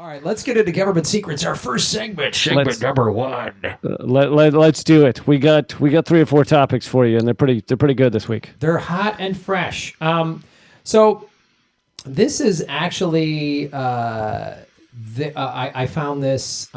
All right, let's get into government secrets. Our first segment number one. Let's do it. We got 3 or 4 topics for you, and they're pretty good this week. They're hot and fresh. So this is actually I found this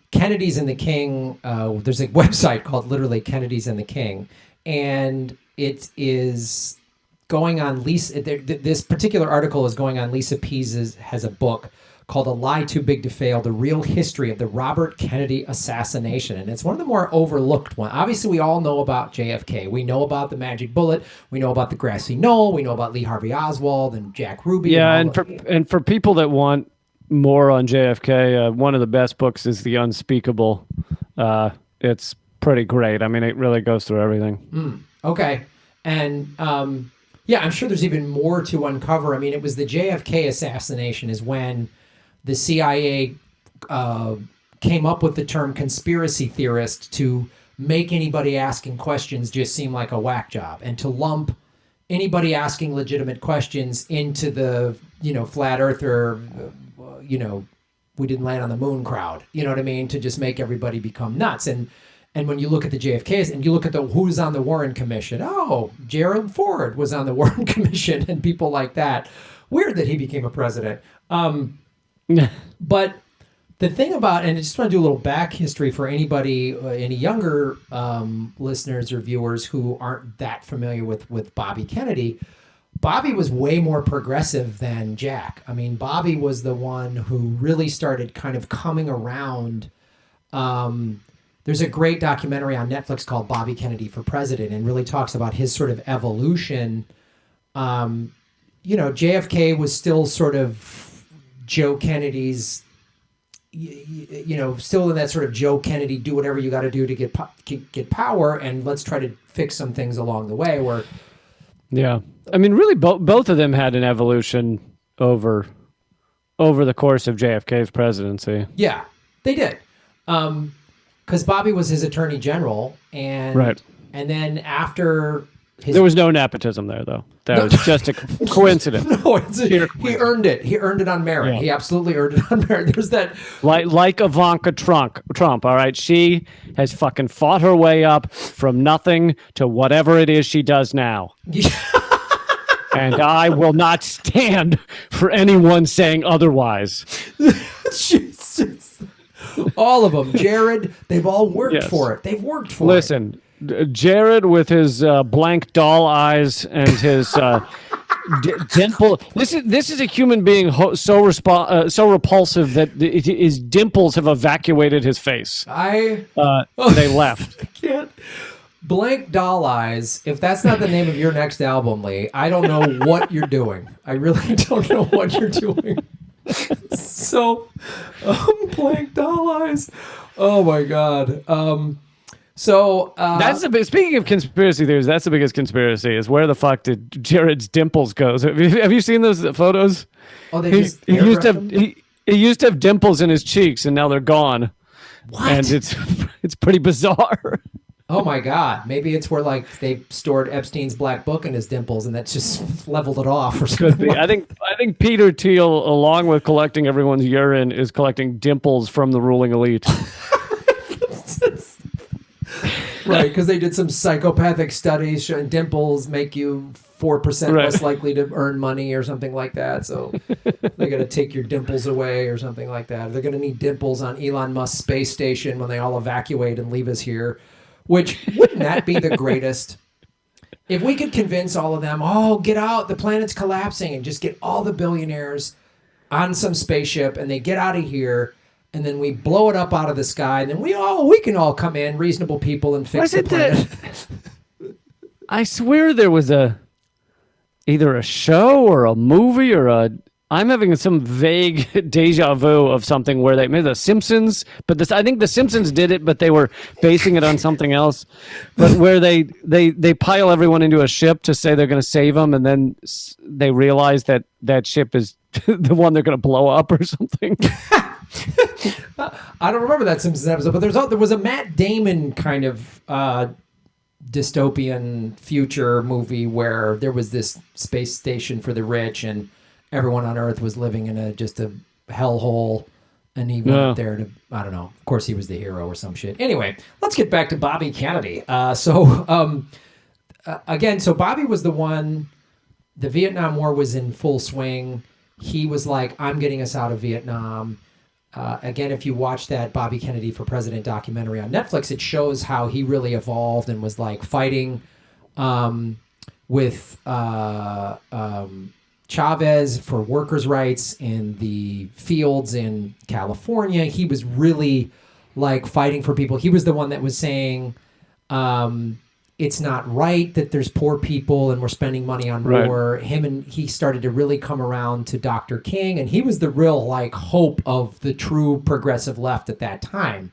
Kennedy's and the King. There's a website called literally Kennedy's and the King, and it is going on Lisa. This particular article is going on Lisa Pease has a book called A Lie Too Big to Fail, The Real History of the Robert Kennedy Assassination. And it's one of the more overlooked ones. Obviously, we all know about JFK. We know about the magic bullet. We know about the grassy knoll. We know about Lee Harvey Oswald and Jack Ruby. Yeah, and for people that want more on JFK, one of the best books is The Unspeakable. It's pretty great. I mean, it really goes through everything. Okay. And yeah, I'm sure there's even more to uncover. I mean, it was the JFK assassination is when the CIA came up with the term conspiracy theorist to make anybody asking questions just seem like a whack job, and to lump anybody asking legitimate questions into the, flat earther, we didn't land on the moon crowd, you know what I mean? To just make everybody become nuts. And when you look at the JFKs and you look at who's on the Warren Commission, Gerald Ford was on the Warren Commission and people like that. Weird that he became a president. But the thing about, and I just want to do a little back history for anybody, any younger listeners or viewers who aren't that familiar with Bobby Kennedy. Bobby was way more progressive than Jack. I mean, Bobby was the one who really started kind of coming around. There's a great documentary on Netflix called Bobby Kennedy for President, and really talks about his sort of evolution. JFK was still sort of Joe Kennedy's, still in that sort of Joe Kennedy, do whatever you got to do to get power, and let's try to fix some things along the way. Yeah, I mean, really, both of them had an evolution over the course of JFK's presidency. Yeah, they did, because Bobby was his attorney general, and then after. There was no nepotism there, though. That was just a coincidence. No, he earned it. He earned it on merit. Yeah. He absolutely earned it on merit. There's that... Like Ivanka Trump, all right? She has fucking fought her way up from nothing to whatever it is she does now. And I will not stand for anyone saying otherwise. Jesus. All of them. Jared, they've all worked for it. They've worked for it. Listen, Jared with his blank doll eyes and his dimple. This is a human being so repulsive that his dimples have evacuated his face. They left. I can't. Blank doll eyes. If that's not the name of your next album, Lee, I don't know what you're doing. I really don't know what you're doing. So, blank doll eyes. Oh my God. So that's speaking of conspiracy theories, that's the biggest conspiracy is where the fuck did Jared's dimples go? Have you seen those photos? Oh, he used to have dimples in his cheeks, and now they're gone. What? And it's pretty bizarre. Oh my God! Maybe it's where like they stored Epstein's black book in his dimples, and that just leveled it off, or something. Could be. I think Peter Thiel, along with collecting everyone's urine, is collecting dimples from the ruling elite. Right, because they did some psychopathic studies showing dimples make you 4% less likely to earn money or something like that. So they're going to take your dimples away or something like that. They're going to need dimples on Elon Musk's space station when they all evacuate and leave us here. Which, wouldn't that be the greatest? If we could convince all of them, get out, the planet's collapsing, and just get all the billionaires on some spaceship and they get out of here. And then we blow it up out of the sky, and then we can all come in, reasonable people, and fix the planet. I swear there was either a show or a movie or I'm having some vague deja vu of something where they made The Simpsons, but I think The Simpsons did it, but they were basing it on something else. But where they pile everyone into a ship to say they're going to save them, and then they realize that ship is the one they're going to blow up or something. I don't remember that Simpsons episode, but there was a Matt Damon kind of dystopian future movie where there was this space station for the rich, and everyone on Earth was living in just a hellhole, and he went up there to, I don't know. Of course, he was the hero or some shit. Anyway, let's get back to Bobby Kennedy. Again, so Bobby was the one. The Vietnam War was in full swing. He was like, I'm getting us out of Vietnam. Again, if you watch that Bobby Kennedy for President documentary on Netflix, it shows how he really evolved and was like fighting with Chavez for workers' rights in the fields in California. He was really like fighting for people. He was the one that was saying, it's not right that there's poor people and we're spending money on war. He started to really come around to Dr. King, and he was the real like hope of the true progressive left at that time.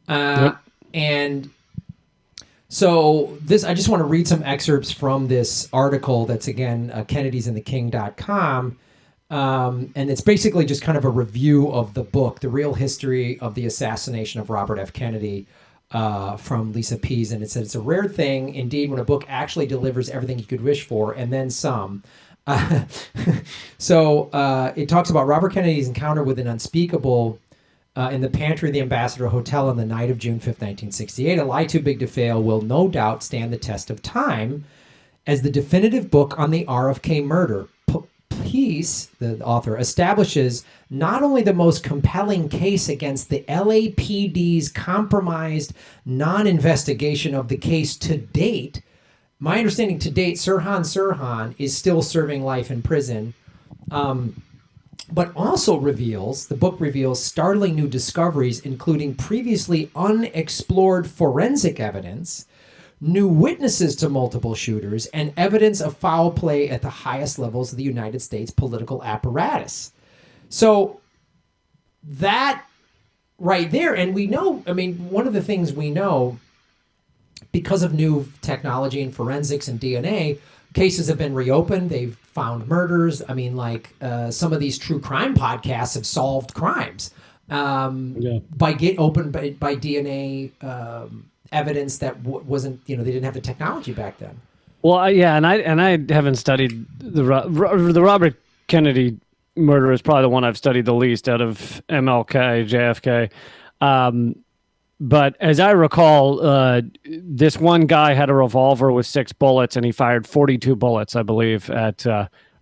And so I just want to read some excerpts from this article that's, again, kennedysandtheking.com. And it's basically just kind of a review of the book, The Real History of the Assassination of Robert F. Kennedy, from Lisa Pease. And it said, it's a rare thing, indeed, when a book actually delivers everything you could wish for, and then some. So it talks about Robert Kennedy's encounter with an unspeakable in the pantry of the Ambassador Hotel on the night of June 5th, 1968. A Lie Too Big to Fail will no doubt stand the test of time as the definitive book on the RFK murder. Pease, the author, establishes not only the most compelling case against the LAPD's compromised non-investigation of the case to date. My understanding to date, Sirhan is still serving life in prison, but also the book reveals startling new discoveries, including previously unexplored forensic evidence, new witnesses to multiple shooters, and evidence of foul play at the highest levels of the United States political apparatus. So that right there, and we know, I mean, one of the things we know, because of new technology and forensics and DNA, cases have been reopened. They've found murders. I mean, like some of these true crime podcasts have solved crimes by DNA evidence that wasn't, they didn't have the technology back then. Well, and I haven't studied the Robert Kennedy murder is probably the one I've studied the least out of MLK, JFK. But as I recall, this one guy had a revolver with 6 bullets, and he fired 42 bullets, I believe, at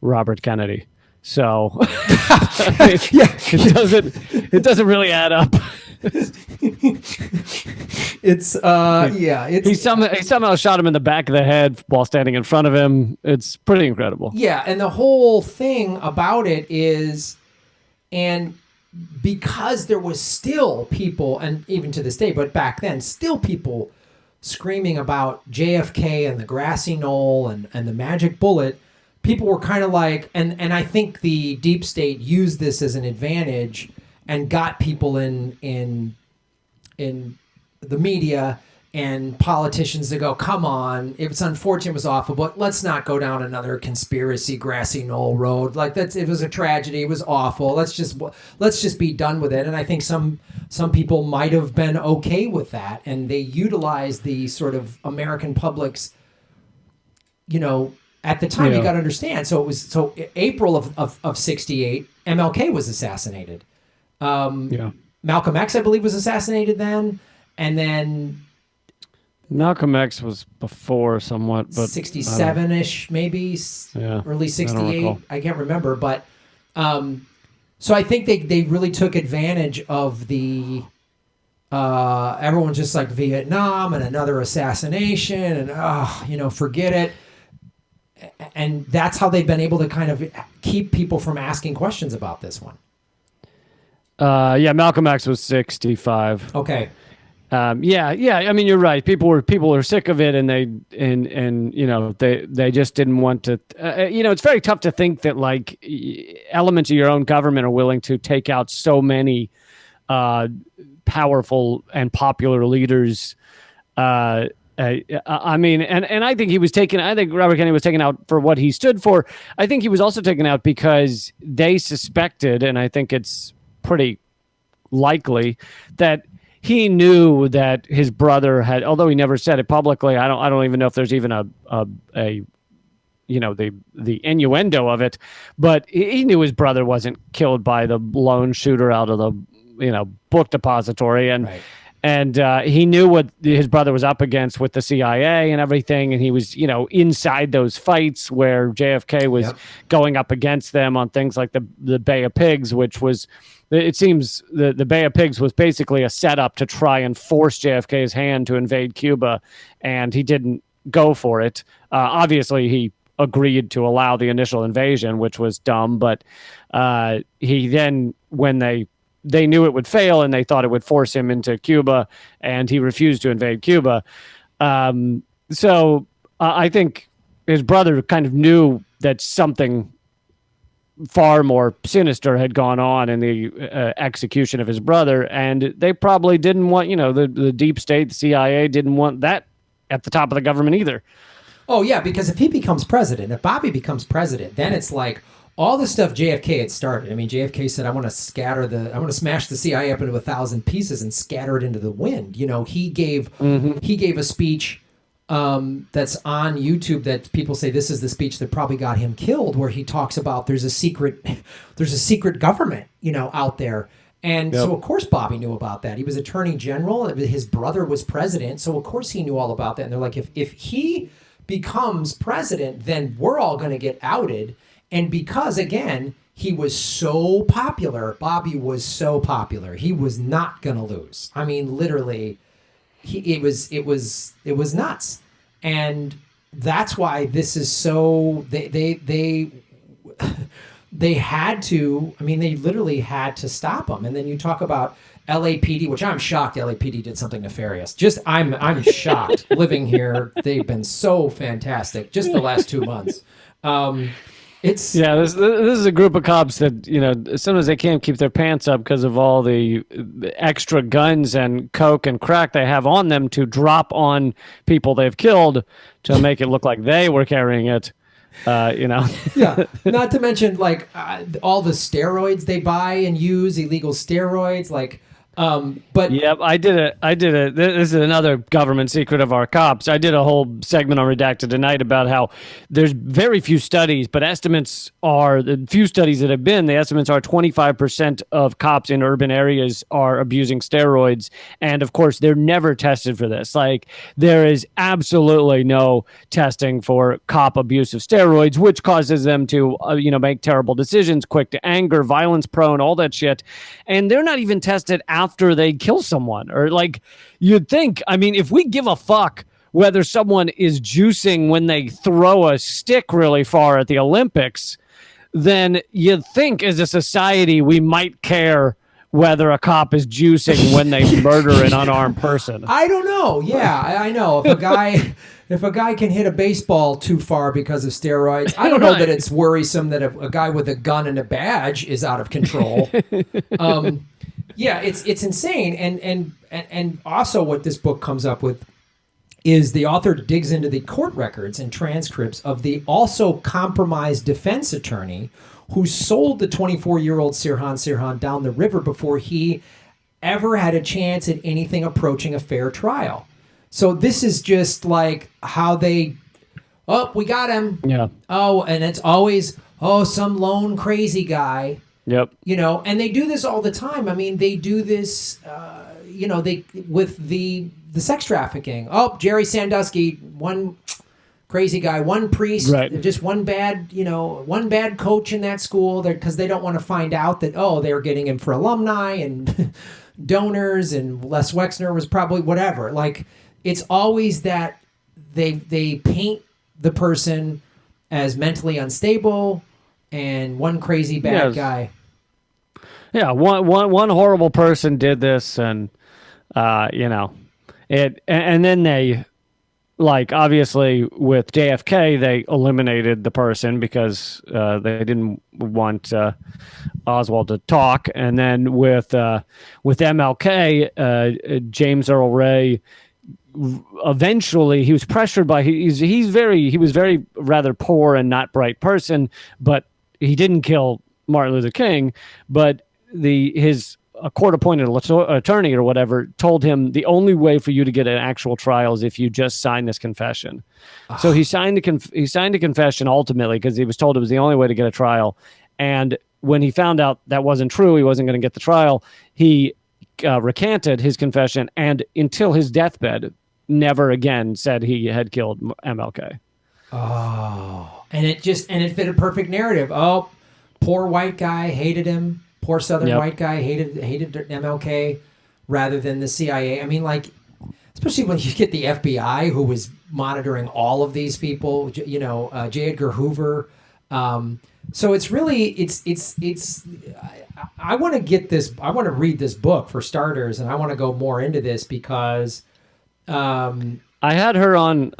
Robert Kennedy. So it doesn't really add up. He somehow shot him in the back of the head while standing in front of him. It's pretty incredible. Yeah, and the whole thing about it is, and because there was still people, and even to this day, but back then, still people screaming about JFK and the grassy knoll and the magic bullet, people were kind of like, and I think the deep state used this as an advantage and got people in the media and politicians to go, come on, it's unfortunate, it was awful, but let's not go down another conspiracy grassy knoll road. Like it was a tragedy, it was awful. Let's just be done with it. And I think some people might have been okay with that, and they utilized the sort of American public's, at the time, you got to understand. So April of 68, MLK was assassinated. Malcolm X, I believe, was assassinated then, and then Malcolm X was before somewhat, but 67-ish, maybe, early 68. I can't remember, but so I think they really took advantage of the everyone's just like Vietnam and another assassination, and forget it. And that's how they've been able to kind of keep people from asking questions about this one. Malcolm X was 65. Okay. I mean, you're right. People were sick of it, and they just didn't want to. It's very tough to think that like elements of your own government are willing to take out so many powerful and popular leaders. I mean, and I think I think Robert Kennedy was taken out for what he stood for. I think he was also taken out because they suspected, and I think it's pretty likely, that he knew that his brother had, although he never said it publicly. I don't even know if there's even a the innuendo of it, but he knew his brother wasn't killed by the lone shooter out of the book depository, and Right. and he knew what his brother was up against with the CIA and everything, and he was inside those fights where JFK was Yep. going up against them on things like the Bay of Pigs, which was, it seems the Bay of Pigs was basically a setup to try and force JFK's hand to invade Cuba, and he didn't go for it. Obviously, he agreed to allow the initial invasion, which was dumb, but he then, when they knew it would fail and they thought it would force him into Cuba, and he refused to invade Cuba. So I think his brother kind of knew that something far more sinister had gone on in the execution of his brother, and they probably didn't want, the deep state, the CIA didn't want that at the top of the government either. Oh yeah, because if he becomes president, if Bobby becomes president, then it's like all the stuff JFK had started. I mean, JFK said, I want to smash the CIA up into 1,000 pieces and scatter it into the wind. He gave a speech that's on YouTube that people say this is the speech that probably got him killed, where he talks about there's a secret government, out there. And so of course Bobby knew about that. He was attorney general. His brother was president. So of course he knew all about that. And they're like, if he becomes president, then we're all going to get outed. And because, again, he was so popular, Bobby was so popular, he was not going to lose. I mean, literally, it was nuts. And that's why this is so, they had to, I mean, they literally had to stop him. And then you talk about LAPD, which I'm shocked LAPD did something nefarious. I'm shocked living here. They've been so fantastic just the last 2 months. This is a group of cops that, sometimes they can't keep their pants up because of all the extra guns and coke and crack they have on them to drop on people they've killed to make it look like they were carrying it. Yeah, not to mention all the steroids they buy and use, illegal steroids, but yep, I did it. This is another government secret of our cops. I did a whole segment on Redacted tonight about how there's very few studies, but estimates are, the few studies that have been, the estimates are 25% of cops in urban areas are abusing steroids. And of course, they're never tested for this. There is absolutely no testing for cop abuse of steroids, which causes them to, make terrible decisions, quick to anger, violence prone, all that shit. And they're not even tested after they kill someone, or you'd think, I mean, if we give a fuck whether someone is juicing when they throw a stick really far at the Olympics, then you'd think as a society we might care whether a cop is juicing when they murder an unarmed person. I don't know. Yeah, I know. If a guy can hit a baseball too far because of steroids, I don't know that it's worrisome that a guy with a gun and a badge is out of control. Yeah, it's insane. And also what this book comes up with is the author digs into the court records and transcripts of the also compromised defense attorney who sold the 24-year-old Sirhan down the river before he ever had a chance at anything approaching a fair trial. So this is just how we got him. Yeah. Oh, and it's always, some lone crazy guy. Yep. And they do this all the time. I mean, they do this, with the sex trafficking. Oh, Jerry Sandusky, one crazy guy, one priest, right. Just one bad coach in that school, because they don't want to find out that, they're getting him for alumni and donors, and Les Wexner was probably whatever. It's always that they paint the person as mentally unstable and one crazy bad guy. Yeah, one horrible person did this, and it, and then they, obviously with JFK they eliminated the person because they didn't want Oswald to talk, and then with MLK, James Earl Ray, eventually he was pressured by he was very rather poor and not bright person, but he didn't kill Martin Luther King, but his a court-appointed attorney or whatever told him the only way for you to get an actual trial is if you just sign this confession. So he signed a confession ultimately because he was told it was the only way to get a trial. And when he found out that wasn't true, he wasn't going to get the trial, he recanted his confession, and until his deathbed, never again said he had killed MLK. Oh, and it fit a perfect narrative. Oh, poor white guy hated him. Poor Southern white guy hated MLK rather than the CIA. I mean, like, especially when you get the FBI who was monitoring all of these people, you know, J. Edgar Hoover. So it's really, I want to get this, I want to read this book for starters, and I want to go more into this because, I had her on,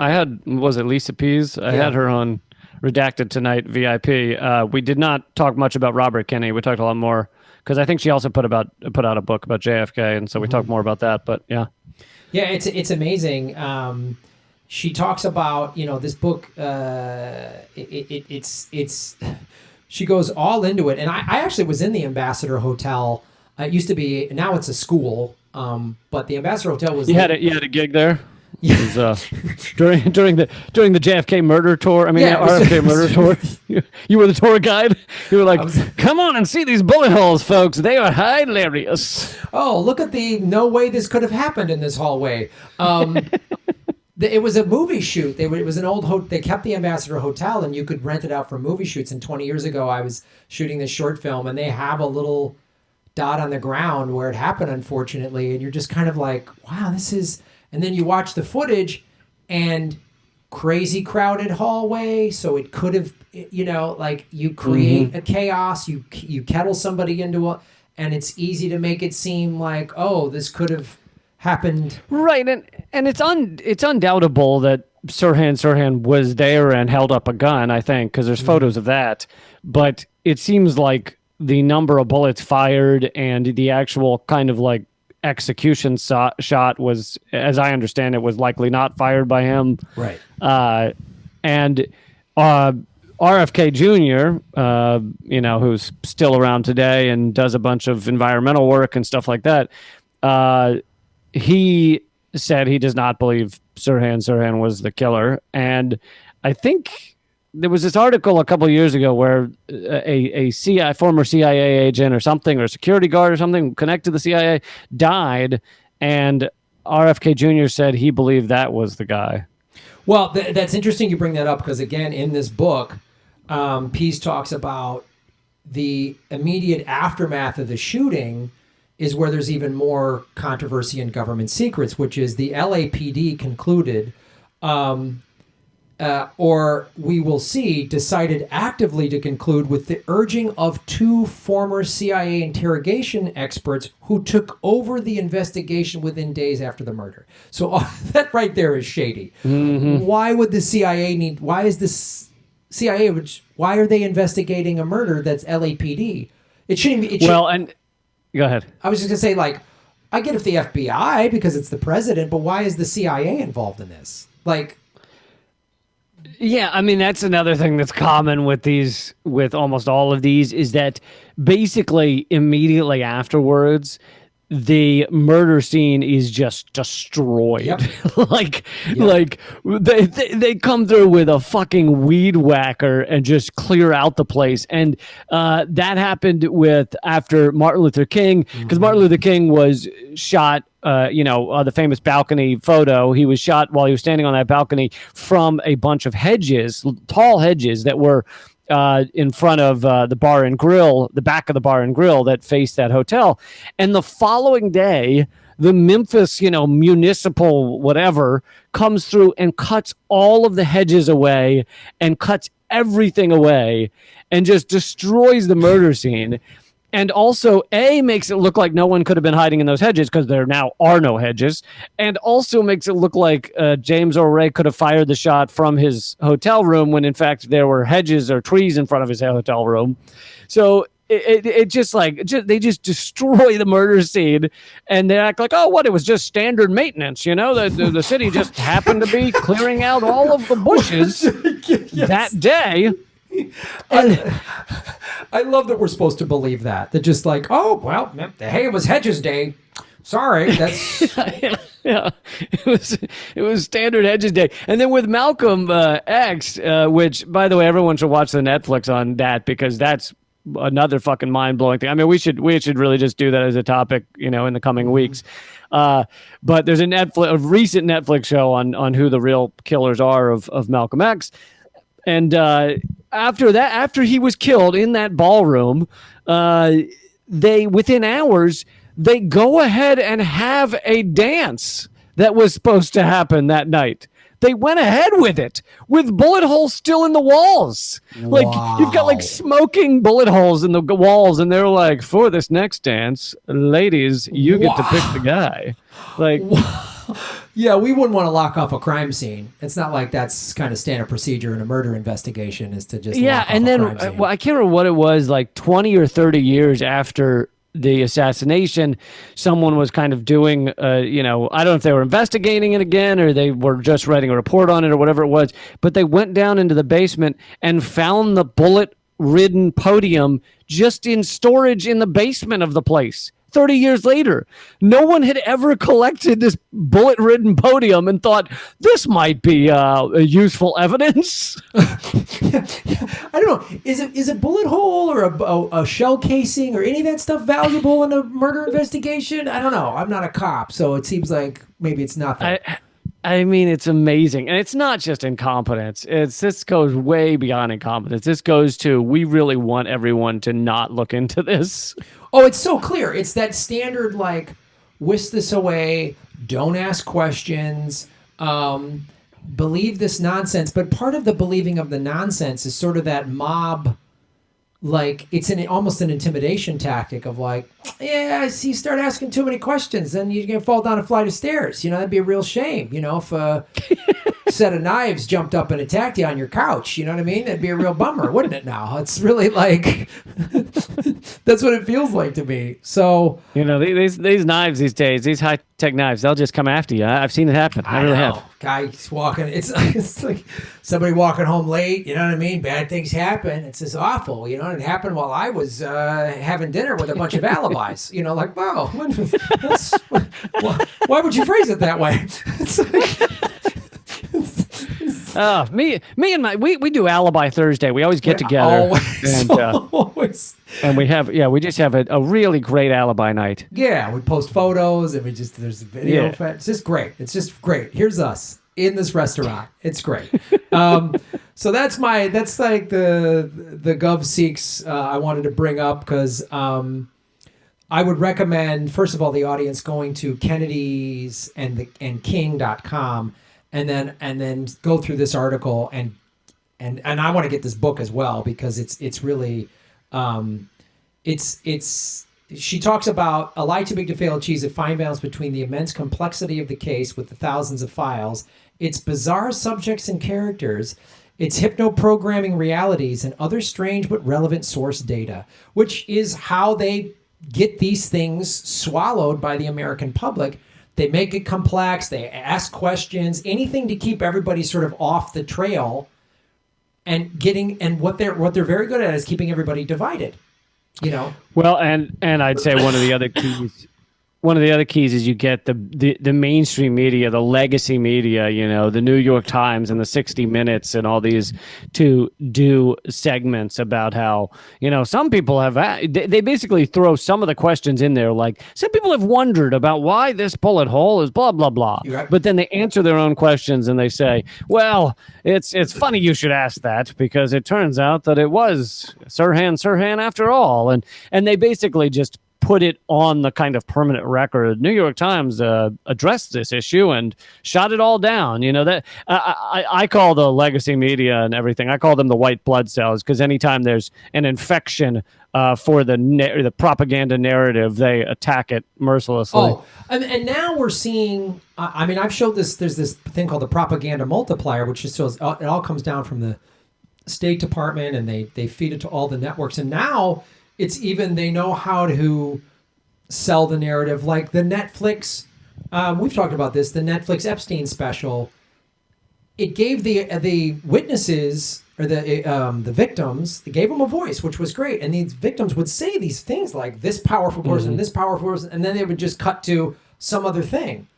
was it Lisa Pease? I had her on Redacted Tonight VIP. We did not talk much about Robert Kennedy. We talked a lot more because I think she also put out a book about JFK, and so we talked more about that. But yeah, it's amazing. She talks about, you know, this book. It's she goes all into it, and I actually was in the Ambassador Hotel. It used to be, now it's a school, but the Ambassador Hotel was. You had a gig there. Yeah. It was, during the JFK murder tour. I mean, RFK murder tour. You were the tour guide. You were like, "Come on and see these bullet holes, folks. They are hilarious." Oh, look at the no way this could have happened in this hallway. It was a movie shoot. It was an old they kept the Ambassador Hotel, and you could rent it out for movie shoots. And 20 years ago, I was shooting this short film, and they have a little dot on the ground where it happened, unfortunately. And you're just kind of like, wow, this is. And then you watch the footage, and crazy crowded hallway. So it could have, you know, like you create a chaos. You kettle somebody into and it's easy to make it seem like, oh, this could have happened. Right, and it's undoubtable that Sirhan was there and held up a gun, I think, because there's photos of that. But it seems like the number of bullets fired and the actual kind of like execution shot was, as I understand it, was likely not fired by him. Right. And RFK Jr., you know, who's still around today and does a bunch of environmental work and stuff like that, he said he does not believe Sirhan was the killer. And I think there was this article a couple of years ago where a former CIA agent or something, or a security guard or something connected to the CIA died, and RFK Jr. said he believed that was the guy. Well, that's interesting you bring that up because, again, in this book, Pease talks about the immediate aftermath of the shooting is where there's even more controversy in government secrets, which is the LAPD concluded, or we will see, decided actively to conclude with the urging of two former CIA interrogation experts who took over the investigation within days after the murder. So that right there is shady. Mm-hmm. Why would the CIA why is this CIA, why are they investigating a murder that's LAPD? It shouldn't be. And go ahead. I was just going to say, like, I get if the FBI, because it's the president, but why is the CIA involved in this? Like, yeah, I mean, that's another thing that's common with almost all of these, is that basically immediately afterwards, the murder scene is just destroyed. Yep. like they come through with a fucking weed whacker and just clear out the place. And that happened after Martin Luther King, because Martin Luther King was shot. The famous balcony photo. He was shot while he was standing on that balcony from a bunch of hedges, tall hedges that were in front of the bar and grill, the back of the bar and grill that faced that hotel. And the following day, the Memphis, municipal whatever comes through and cuts all of the hedges away and cuts everything away and just destroys the murder scene. And also, makes it look like no one could have been hiding in those hedges because there now are no hedges. And also makes it look like James Earl Ray could have fired the shot from his hotel room when, in fact, there were hedges or trees in front of his hotel room. So it just they just destroy the murder scene. And they act like, oh, what? It was just standard maintenance. The city just happened to be clearing out all of the bushes that day. I love that we're supposed to believe that. That just like, oh, well, hey, it was Hedges Day. Sorry, that's... Yeah, it was standard Hedges Day. And then with Malcolm X, which, by the way, everyone should watch the Netflix on that, because that's another fucking mind-blowing thing. I mean, we should really just do that as a topic, in the coming weeks. But there's a recent Netflix show on who the real killers are of Malcolm X. And after he was killed in that ballroom, within hours, they go ahead and have a dance that was supposed to happen that night. They went ahead with it, with bullet holes still in the walls. Like, you've got like smoking bullet holes in the walls, and they're like, for this next dance, ladies, you get to pick the guy. Like, yeah, we wouldn't want to lock off a crime scene. It's not like that's kind of standard procedure in a murder investigation, is to just lock off and a then crime scene. I can't remember what it was, like 20 or 30 years after the assassination, someone was kind of doing, I don't know if they were investigating it again or they were just writing a report on it or whatever it was, but they went down into the basement and found the bullet-ridden podium just in storage in the basement of the place. 30 years later, no one had ever collected this bullet-ridden podium and thought, this might be useful evidence. I don't know. Is a bullet hole or a shell casing or any of that stuff valuable in a murder investigation? I don't know. I'm not a cop, so it seems like maybe it's nothing. I mean, it's amazing. And it's not just incompetence. This goes way beyond incompetence. This goes to, we really want everyone to not look into this. Oh, it's so clear. It's that standard, like, whisk this away, don't ask questions, believe this nonsense. But part of the believing of the nonsense is sort of that mob, like, it's almost an intimidation tactic of like, yeah, you start asking too many questions, then you're going to fall down a flight of stairs. That'd be a real shame, if a set of knives jumped up and attacked you on your couch. You know what I mean? That'd be a real bummer, wouldn't it now? It's really like, that's what it feels like to me. So, these knives these days, these high-tech knives, they'll just come after you. I've seen it happen. I really have. Guy's walking, it's like somebody walking home late, you know what I mean? Bad things happen. It's just awful, it happened while I was having dinner with a bunch of alibis. Like, wow, why would you phrase it that way? It's like, me and we do Alibi Thursday. We always get together. Always, always. And we just have a really great alibi night. Yeah, we post photos and there's a video. Yeah. It's just great. It's just great. Here's us in this restaurant. It's great. So that's like the Gov Seeks I wanted to bring up, because I would recommend, first of all, the audience going to Kennedy's and King.com and then go through this article and I want to get this book as well, because it's really she talks about a lie too big to fail achieves a fine balance between the immense complexity of the case with the thousands of files, its bizarre subjects and characters, its hypno-programming realities, and other strange but relevant source data, which is how they get these things swallowed by the American public. They make it complex. They ask questions, anything to keep everybody sort of off the trail, and what they're very good at is keeping everybody divided. Well, and I'd say one of the other keys is you get the mainstream media, the legacy media, the New York Times and the 60 Minutes and all these, to do segments about how, some people have, they basically throw some of the questions in there. Like, some people have wondered about why this bullet hole is blah, blah, blah. Right. But then they answer their own questions and they say, well, it's funny you should ask that, because it turns out that it was Sirhan after all. And they basically just put it on the kind of permanent record. New York Times addressed this issue and shot it all down. That I call the legacy media and everything, I call them the white blood cells, because anytime there's an infection for the propaganda narrative, they attack it mercilessly. Oh, and now we're seeing, I've showed this, there's this thing called the propaganda multiplier, which just shows it all comes down from the State Department, and they feed it to all the networks. And now it's even, they know how to sell the narrative, like the Netflix, we've talked about this, the Netflix Epstein special. it gave the witnesses or the victims, it gave them a voice, which was great. And these victims would say these things like this powerful person, this powerful person, and then they would just cut to some other thing.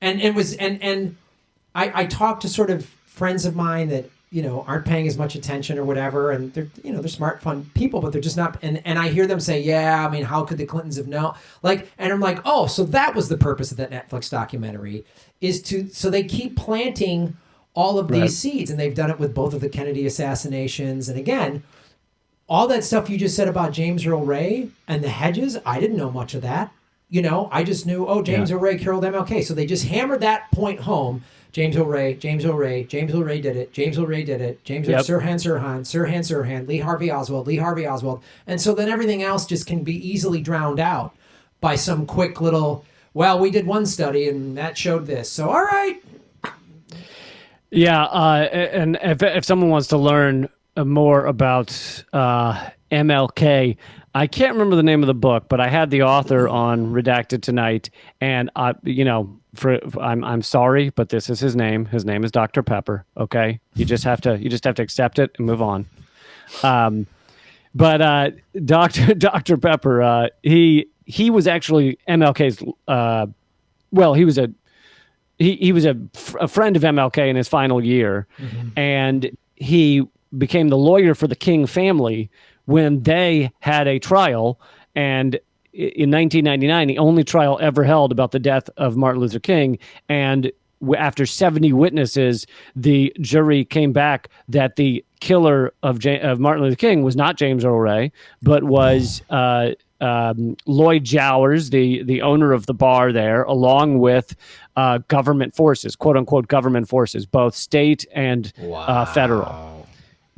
And it was and I talked to sort of friends of mine that aren't paying as much attention or whatever, and they're smart, fun people, but they're just not. And I hear them say, "Yeah, I mean, how could the Clintons have known?" Like, and I'm like, "Oh, so that was the purpose of that Netflix documentary, so they keep planting all of these seeds, and they've done it with both of the Kennedy assassinations, and again, all that stuff you just said about James Earl Ray and the hedges. I didn't know much of that. I just knew, James Earl Ray killed MLK, so they just hammered that point home." James Earl Ray did it. James Earl Ray did it. Sirhan, Lee Harvey Oswald. And so then everything else just can be easily drowned out by some quick little, well, we did one study and that showed this. So, all right. Yeah. And if someone wants to learn more about MLK, I can't remember the name of the book, but I had the author on Redacted tonight, and I'm sorry, but this is his name. His name is Dr. Pepper. Okay, you just have to accept it and move on. But Dr. Pepper, he was actually MLK's. He was a friend of MLK in his final year, and he became the lawyer for the King family when they had a trial. And in 1999, the only trial ever held about the death of Martin Luther King. And after 70 witnesses, the jury came back that the killer of Martin Luther King was not James Earl Ray, but was Lloyd Jowers, the owner of the bar there, along with government forces, quote unquote government forces, both state and federal.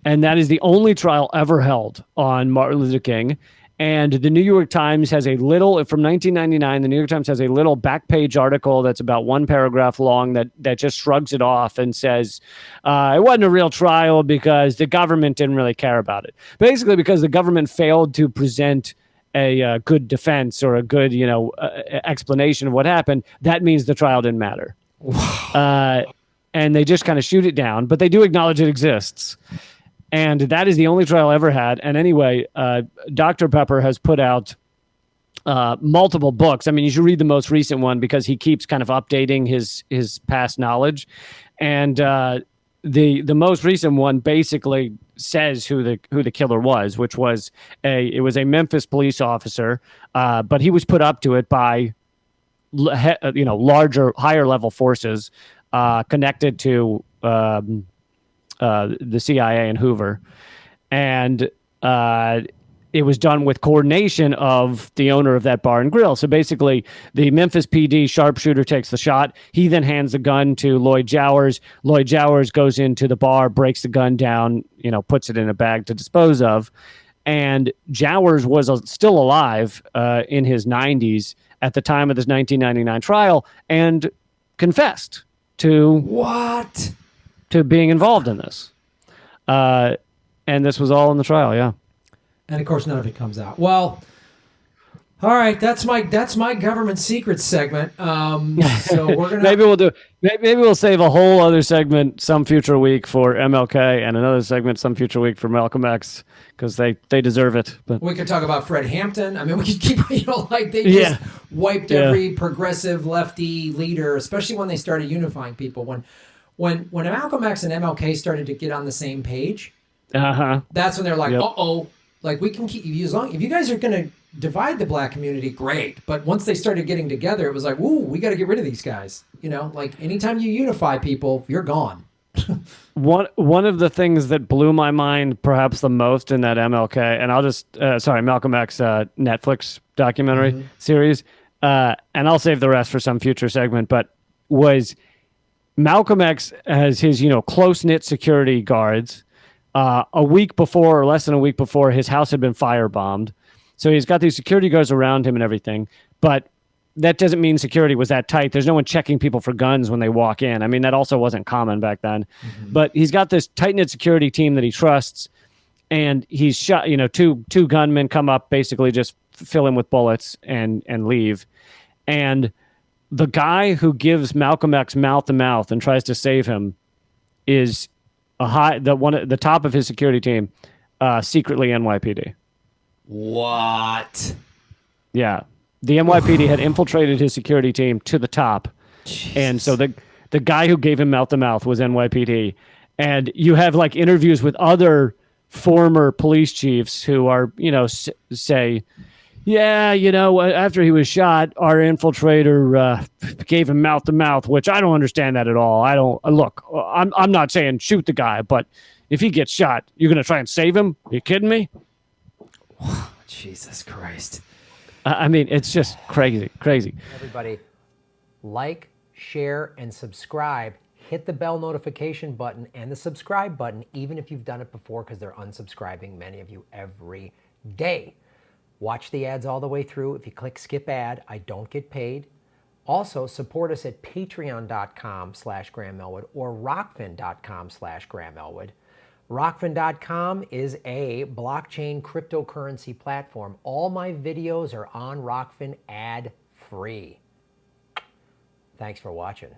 And that is the only trial ever held on Martin Luther King. And the New York Times has a little, from 1999, the New York Times has a little back page article that's about one paragraph long that just shrugs it off and says, it wasn't a real trial because the government didn't really care about it. Basically, because the government failed to present a good defense or a good, explanation of what happened, that means the trial didn't matter. And they just kind of shoot it down, but they do acknowledge it exists. And that is the only trial I ever had. And anyway, Dr. Pepper has put out multiple books. I mean, you should read the most recent one because he keeps kind of updating his past knowledge. And the most recent one basically says who the killer was, which was it was a Memphis police officer, but he was put up to it by larger, higher level forces connected to the CIA and Hoover, and it was done with coordination of the owner of that bar and grill. So basically, the Memphis PD sharpshooter takes the shot. He then hands the gun to Lloyd Jowers. Lloyd Jowers goes into the bar, breaks the gun down, puts it in a bag to dispose of. And Jowers was still alive in his 90s at the time of this 1999 trial and confessed to being involved in this. And this was all in the trial, yeah. And of course, none of it comes out. Well, all right, that's my government secrets segment. So we're gonna maybe we'll save a whole other segment some future week for MLK and another segment some future week for Malcolm X because they deserve it. But we could talk about Fred Hampton. I mean, we could keep they just wiped every progressive lefty leader, especially when they started unifying people. When Malcolm X and MLK started to get on the same page, that's when they're like, like we can keep you if you guys are going to divide the black community, great. But once they started getting together, it was like, ooh, we got to get rid of these guys. Like anytime you unify people, you're gone. One of the things that blew my mind perhaps the most in that MLK, and I'll just, Malcolm X Netflix documentary series, and I'll save the rest for some future segment, but was Malcolm X has his, close-knit security guards. A week before, or less than a week before, his house had been firebombed. So he's got these security guards around him and everything. But that doesn't mean security was that tight. There's no one checking people for guns when they walk in. I mean, that also wasn't common back then. But he's got this tight-knit security team that he trusts. And he's shot, two gunmen come up, basically just fill him with bullets and leave. And the guy who gives Malcolm X mouth-to-mouth and tries to save him is the top of his security team, secretly NYPD. What? Yeah. The NYPD had infiltrated his security team to the top. Jesus. And so the guy who gave him mouth to mouth was NYPD. And you have like interviews with other former police chiefs who are, say, yeah, after he was shot, our infiltrator gave him mouth to mouth, which I don't understand that at all. I don't look. I'm not saying shoot the guy, but if he gets shot, you're gonna try and save him? Are you kidding me? Jesus Christ! I mean, it's just crazy. Everybody, like, share, and subscribe. Hit the bell notification button and the subscribe button, even if you've done it before, because they're unsubscribing, many of you, every day. Watch the ads all the way through. If you click skip ad, I don't get paid. Also, support us at patreon.com/Graham Elwood or rockfin.com/Graham Elwood. Rockfin.com is a blockchain cryptocurrency platform. All my videos are on Rockfin ad-free. Thanks for watching.